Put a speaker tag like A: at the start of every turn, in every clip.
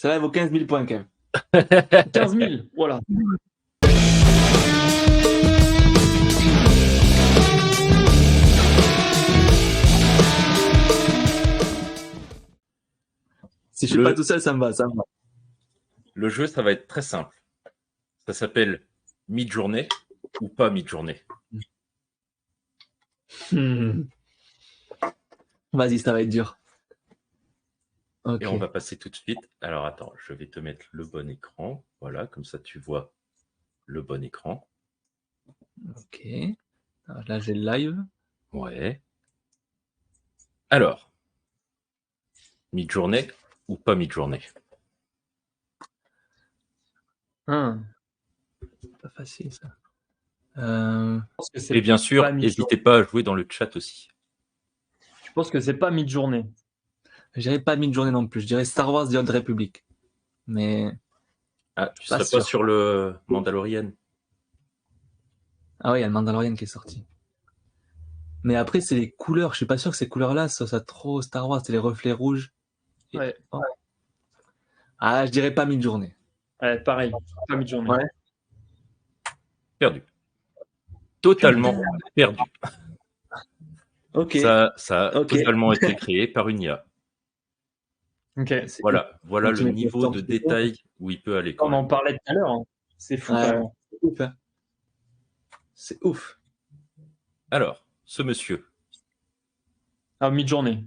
A: Celle-là, elle vaut 15 000 points quand même.
B: 15 000, voilà.
A: Si je suis pas tout seul, ça me va, ça me va.
C: Le jeu, ça va être très simple. Ça s'appelle Mid-journée ou pas Mid-journée.
A: Vas-y, ça va être dur. Okay.
C: Et on va passer tout de suite. Alors attends, je vais te mettre le bon écran. Voilà, comme ça tu vois le bon écran.
A: Ok. Alors là, j'ai le live.
C: Ouais. Alors, mid-journée ou pas mid-journée?
A: Pas facile ça.
C: Et bien sûr, n'hésitez pas à jouer dans le chat aussi.
B: Je pense que c'est pas mid-journée.
A: Je dirais pas mid-journée non plus. Je dirais Star Wars The Old Republic. Mais.
C: Ah, tu serais pas sur le Mandalorian?
A: Ah oui, il y a le Mandalorian qui est sorti. Mais après, c'est les couleurs. Je suis pas sûr que ces couleurs-là soient trop Star Wars. C'est les reflets rouges.
B: Ouais.
A: Oh. Ah, je dirais pas mid-journée.
B: Ouais, pareil. Pas mid-journée.
A: Ouais.
C: Perdu. Totalement perdu.
A: Ok.
C: Ça a totalement été créé par une IA.
B: Okay.
C: Voilà le niveau de détail où il peut aller.
B: On en parlait tout à l'heure. Hein. C'est fou.
A: C'est ouf. Hein. C'est ouf.
C: Alors, ce monsieur.
B: Ah, mid-journée.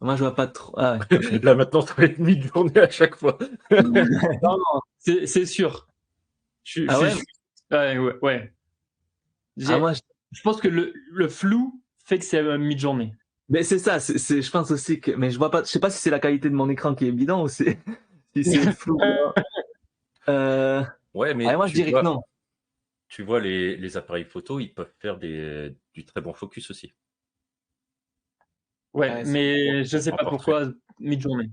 A: Moi, je vois pas trop. Ah, ouais.
C: Là, maintenant, ça va être mid-journée à chaque fois.
B: Non, c'est sûr. Ouais.
A: Moi,
B: je pense que le flou fait que c'est mid-journée.
A: Mais c'est ça, je pense aussi que. Mais je vois pas. Je sais pas si c'est la qualité de mon écran qui est évident ou si c'est flou.
C: Ouais, mais
A: moi, je dirais que non.
C: Tu vois, les appareils photo, ils peuvent faire du très bon focus aussi.
B: Ouais, mais je sais pas pourquoi mid-journée.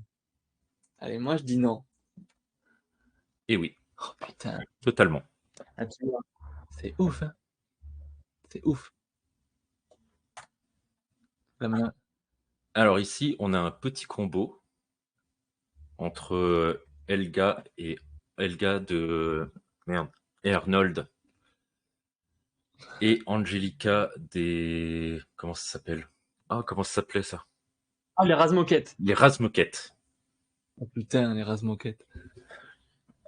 A: Allez, moi, je dis non.
C: Eh oui.
A: Oh putain.
C: Totalement.
A: C'est ouf, hein. C'est ouf.
C: Alors ici, on a un petit combo entre Elga de Arnold et Angelica des... Comment ça s'appelle? Ah, comment ça s'appelait ça?
B: Ah, les Razmoquettes.
C: Les Razmoquettes.
A: Oh putain, les Razmoquettes.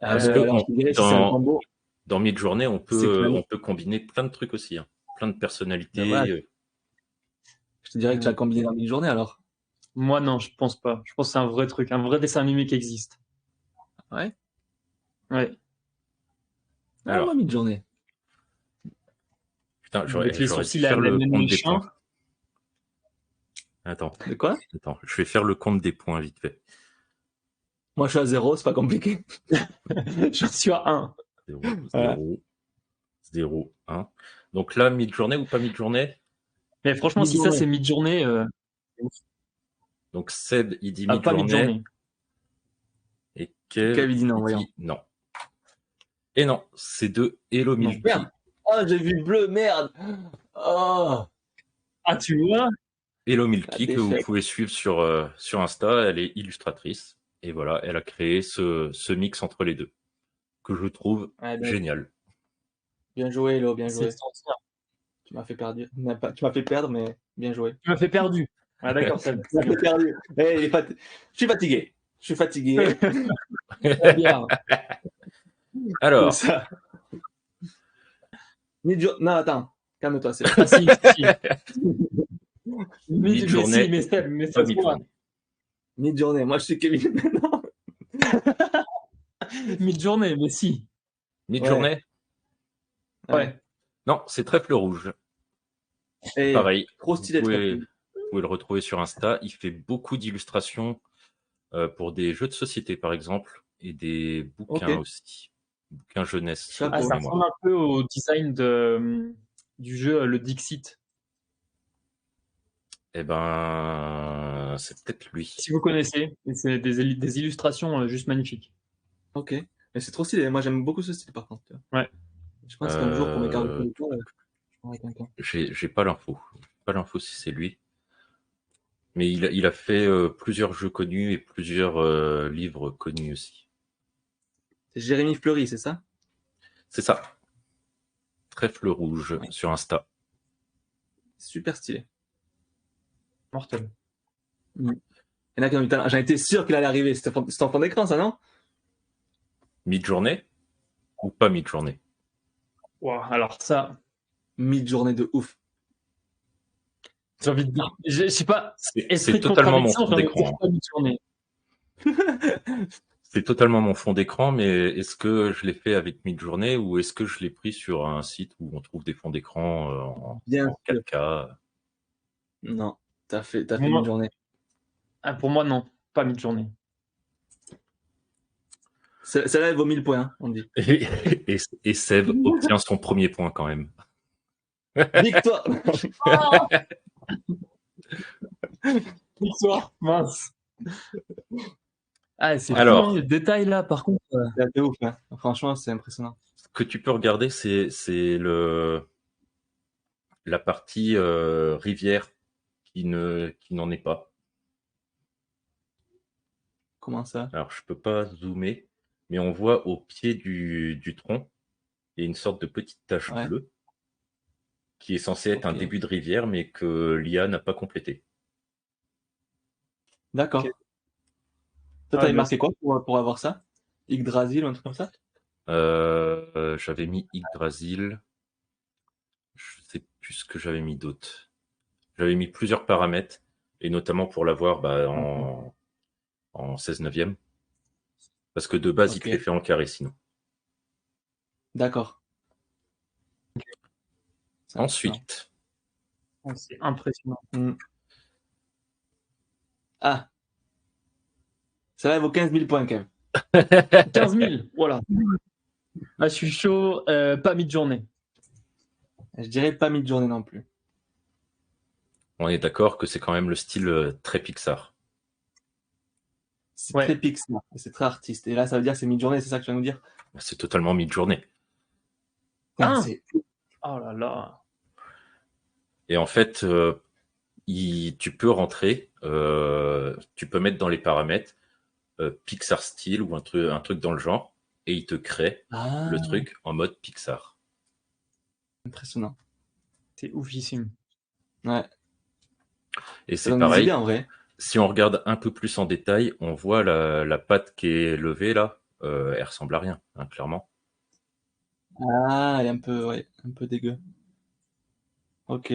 C: Parce que dans Mid-journée, on peut combiner plein de trucs aussi. Hein. Plein de personnalités.
A: Je te dirais que tu as combiné dans Mid-journée alors.
B: Moi, non, je pense pas. Je pense que c'est un vrai truc, un vrai dessin animé qui existe.
A: Ouais.
B: Ouais.
A: Alors, moi, Mid-journée.
C: Putain, j'aurais dû faire le compte des points. Attends.
A: De quoi?
C: Attends, je vais faire le compte des points vite fait.
A: Moi, je suis à 0, c'est pas compliqué.
B: Je suis à 1.
C: 0, 1. Donc là, mid-journée ou pas mid-journée?
B: Mais franchement, si ça c'est mid-journée.
C: Donc Seb, il dit mid-journée.
B: Pas mid-journée.
C: Et Kev,
A: il dit non, voyons.
C: Non. Et non, c'est de Hello Milky.
A: Oh, j'ai vu bleu, merde. Oh.
B: Ah, tu vois?
C: Hello Milky, que vous pouvez suivre sur Insta. Elle est illustratrice. Et voilà, elle a créé ce mix entre les deux, que je trouve génial.
A: Bien joué, Hello, bien joué. Tu m'as fait perdre. Tu m'as fait perdre, mais bien joué.
B: Tu m'as fait perdu. Ah d'accord, ça.
A: Tu m'as fait perdu. Je suis fatigué. Je suis fatigué.
C: Alors.
A: Non, attends. Calme-toi.
B: Ah si.
C: Mid-journée.
B: Mais ça
A: Mid-journée. Moi, je suis Kevin maintenant.
B: Mid-journée, mais si.
C: Mid-journée?
B: Ouais.
C: Non, c'est Trèfle Rouge.
A: Et
C: pareil.
A: Trop stylé.
C: Vous pouvez le retrouver sur Insta. Il fait beaucoup d'illustrations pour des jeux de société, par exemple, et des bouquins aussi. Bouquins jeunesse.
B: Ça ressemble un peu au design du jeu Le Dixit.
C: Eh ben, c'est peut-être lui.
B: Si vous connaissez, c'est des illustrations juste magnifiques.
A: Ok, mais c'est trop stylé. Moi, j'aime beaucoup ce style, par contre.
B: Ouais.
A: Je pense qu'un jour, pour mes cartes de tour, je prendrai quelqu'un.
C: J'ai pas l'info. Pas l'info si c'est lui. Mais il a fait plusieurs jeux connus et plusieurs livres connus aussi.
A: C'est Jérémy Fleury, c'est ça?
C: C'est ça. Trèfle rouge
A: Ouais.
C: sur Insta.
A: Super stylé.
B: Mortel.
A: Il y en a qui ont eu talent. J'en étais sûr qu'il allait arriver. C'était en fond d'écran, ça, non?
C: Mid-journée ou pas mid-journée?
B: Wow, alors ça,
A: Mid-journée de ouf.
B: j'ai envie de dire, je sais pas,
C: C'est totalement mon fond d'écran. C'est totalement mon fond d'écran, mais est-ce que je l'ai fait avec mid-journée ou est-ce que je l'ai pris sur un site où on trouve des fonds d'écran en 4K?
A: Non, t'as fait mid-journée.
B: Ah, pour moi, non, pas mid-journée.
A: Celle-là, elle vaut 1000 points, hein, on dit.
C: Et Seb obtient son premier point quand même.
A: Victoire.
B: Victoire, mince. Ah, c'est fou,
C: Alors,
B: hein, le détail là, par contre.
A: C'est ouf, hein. Franchement, c'est impressionnant.
C: Ce que tu peux regarder, c'est la partie rivière qui n'en est pas.
A: Comment ça?
C: Alors, je peux pas zoomer, mais on voit au pied du tronc, il y a une sorte de petite tache bleue qui est censée être un début de rivière, mais que l'IA n'a pas complété.
A: D'accord. Okay. Toi, t'avais marqué quoi pour avoir ça? Yggdrasil ou un truc comme ça?
C: J'avais mis Yggdrasil. Je sais plus ce que j'avais mis d'autre. J'avais mis plusieurs paramètres, et notamment pour l'avoir en 16 neuvième. Parce que de base, il te les fait en carré sinon.
A: D'accord.
C: Ensuite.
B: C'est impressionnant.
A: Ah. Ça va, vaut 15 000 points quand même.
B: 15 000, voilà. Ah, je suis chaud, pas mid-journée.
A: Je dirais pas mid-journée non plus.
C: On est d'accord que c'est quand même le style très Pixar.
A: C'est très Pixar, c'est très artiste. Et là, ça veut dire que c'est mid-journée, c'est ça que tu vas nous dire?
C: C'est totalement mid-journée.
B: Ah, oh là là.
C: Et en fait, tu peux rentrer, tu peux mettre dans les paramètres Pixar style ou un truc dans le genre, et il te crée le truc en mode Pixar.
A: Impressionnant.
B: C'est oufissime.
A: Ouais.
C: Et c'est pareil, idées, en vrai. Si on regarde un peu plus en détail, on voit la patte qui est levée là, elle ressemble à rien, hein, clairement.
A: Ah, elle est un peu dégueu. Ok.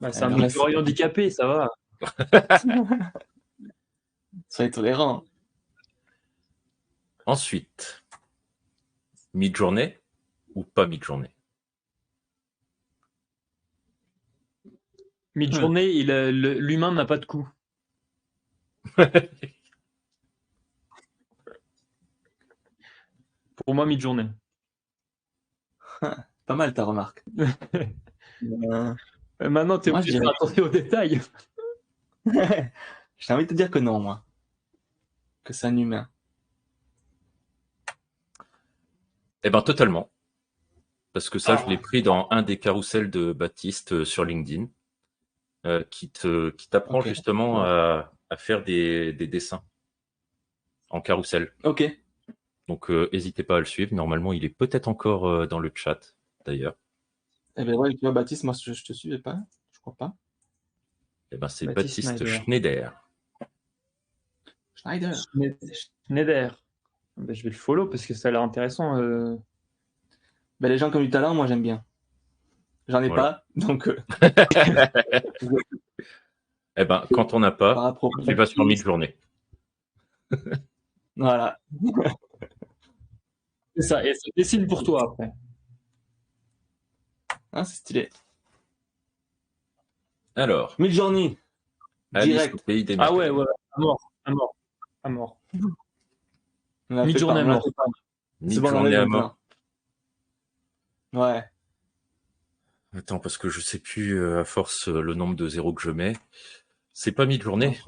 B: Bah, c'est un écureuil handicapé, ça va.
A: Soyez tolérant.
C: Ensuite, mid-journée ou pas mid-journée?
B: Mid-journée, l'humain n'a pas de cou. Pour moi, mid-journée.
A: Pas mal ta remarque.
B: Maintenant, tu es obligé de faire attention aux détails.
A: J'ai envie de te dire que non, moi. Que c'est un humain.
C: Eh ben, totalement. Parce que ça, je l'ai pris dans un des carousels de Baptiste sur LinkedIn, qui t'apprend justement à faire des dessins en carrousel.
A: Ok.
C: Donc, n'hésitez pas à le suivre. Normalement, il est peut-être encore dans le chat, d'ailleurs.
A: Eh ben ouais, tu vois, Baptiste, moi, je te suivais pas. Je crois pas.
C: Eh ben, c'est Baptiste Schneider.
B: Schneider. Ben, je vais le follow parce que ça a l'air intéressant.
A: Ben, les gens qui ont du talent, moi, j'aime bien. J'en ai pas, donc...
C: Eh ben, quand on n'a pas, tu vas sur mid-journée.
A: Voilà.
B: C'est ça, et ça dessine pour toi après.
A: Ah, c'est stylé.
C: Alors.
A: Mid-journée. Direct.
C: Au pays des
B: ah ouais, à mort. Mid-journée à mort.
C: Mid-journée à mort.
A: Ouais.
C: Attends, parce que je sais plus à force le nombre de zéros que je mets. C'est pas mid-journée.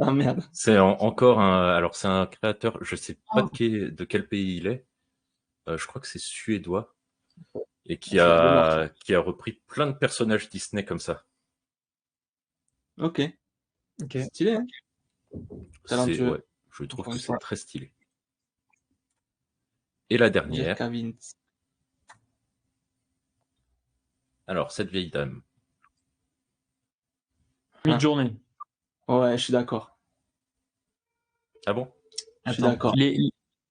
A: Ah merde.
C: C'est encore un. Alors c'est un créateur. Je sais pas de quel pays il est. Je crois que c'est suédois et qui a repris plein de personnages Disney comme ça.
A: Ok.
B: Ok.
A: Stylé, hein? Talentueux.
C: Ouais, je trouve
A: Encore
C: que
A: une
C: c'est
A: fois.
C: très stylé. Et la
A: Dirk
C: dernière,
A: Kavins.
C: alors cette vieille dame,
B: Mid-journée.
A: Ouais, je suis d'accord.
C: ah bon?
A: Je suis
B: Attends.
A: d'accord.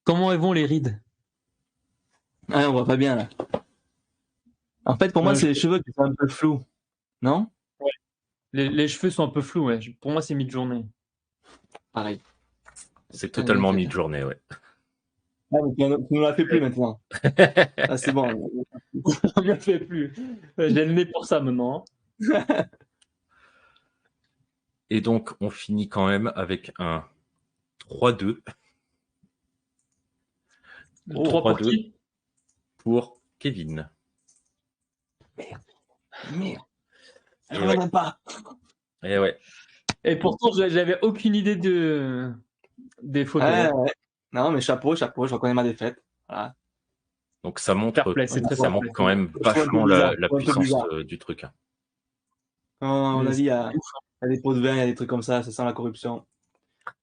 B: Comment vont les rides?
A: Ah, on voit pas bien là. En fait, pour moi, c'est les cheveux qui sont un peu flous. Non?
B: Les cheveux sont un peu flous, ouais. Pour moi, c'est mid-journée.
A: Pareil.
C: C'est
A: Putain,
C: totalement
A: mec,
C: mi-journée, ouais.
A: Ah, mais tu nous l'as fait plus maintenant. Ah, c'est bon.
B: On ne fait plus. J'ai le nez pour ça maintenant.
C: Et donc, on finit quand même avec un 3-2.
B: Le 3 pour
C: 3-2
B: qui?
C: pour Kevin.
A: Merde. Je
C: Et
A: reviendrai pas.
C: Et ouais.
B: Et pourtant, j'avais aucune idée des photos.
A: Ouais, ouais. Non, mais chapeau, je reconnais ma défaite. Voilà.
C: Donc ça
B: Fair
C: montre,
B: play, c'est très
C: ça
B: fair
C: montre
B: play.
C: quand même
A: Je trouve un peu
C: vachement
A: bizarre,
C: la
A: je trouve un peu
C: puissance
A: bizarre.
C: du truc. Hein.
A: À mon
B: Mais
A: avis, il y a
B: c'est ouf,
A: des pots de vin, il y a des trucs comme ça sent la corruption.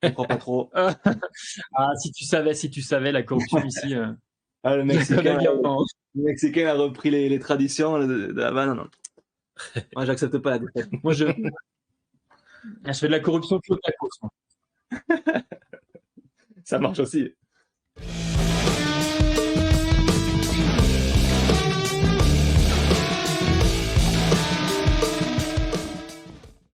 A: Je ne crois pas trop.
B: hein. Ah, si tu savais la corruption ici,
A: Ah, le
B: je la connais
A: Mexicain,
B: bien. Hein.
A: le Mexicain a repris les traditions de là-bas. Non, non. Moi, j'accepte pas la défaite.
B: Moi, je fais de la corruption côte à côte.
A: Ça marche aussi.